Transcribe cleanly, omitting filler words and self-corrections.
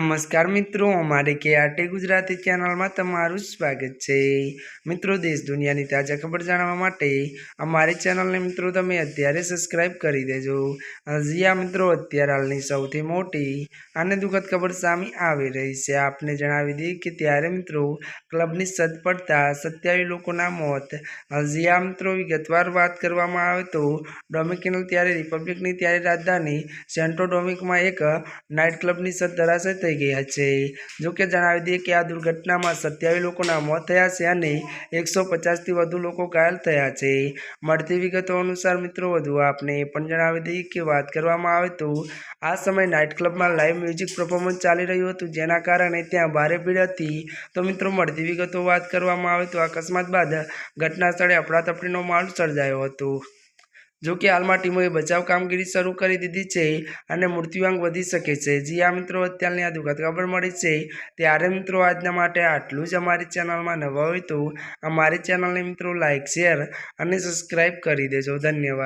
नमस्कार मित्रों, अमारी KRT गुजराती चैनल में तमारुं स्वागत है। मित्रों, देश दुनिया की ताजा खबर जाणवा माटे अमारी चैनल ने मित्रों तमे अत्यारे सब्सक्राइब करी देजो। जी हाँ मित्रों, अत्यार हालनी सौथी मोटी अने दुखद खबर सामे आवी रही है। आपने जणावी दीए कि त्यारे मित्रों क्लबनी छत पड़ता 27 लोकोना मौत। जी हाँ मित्रों, विगतवार बात करवामां आवे तो डोमिनिकन त्यारे रिपब्लिकनी त्यारे राजधानी सेंटो डोमिनिक में एक नाइट क्लबनी छत धराशय થઈ ગઈ છે। જો કે જણાવી દઈએ કે આ દુર્ઘટનામાં 27 લોકોના મોત થયા છે અને 150થી વધુ લોકો ઘાયલ થયા છે। મળતી વિગતો અનુસાર મિત્રો વધુ આપને પણ જણાવી દઈએ કે વાત કરવામાં આવે તો આ સમય નાઇટ ક્લબમાં લાઈવ મ્યુઝિક પરફોર્મન્સ ચાલી રહ્યું હતું, જેના કારણે ત્યાં ભારે ભીડ હતી। તો મિત્રો મળતી વિગતો વાત કરવામાં આવે તો અકસ્માત બાદ ઘટના સ્થળે અફડાતફડીનો માહોલ સર્જાયો હતો। जो कि हाल में टीमों बचाव कामगीरी शुरू कर दीधी है और मृत्युआंक वधी सके छे। जी हाँ मित्रों, अत्यारनी आ दुखद खबर मळी छे त्यारे मित्रों आजना माटे आटलुं ज। अमारी चेनल में नवा होय तो अमारी चेनल ने मित्रों लाइक शेर और सब्सक्राइब करी देजो। धन्यवाद।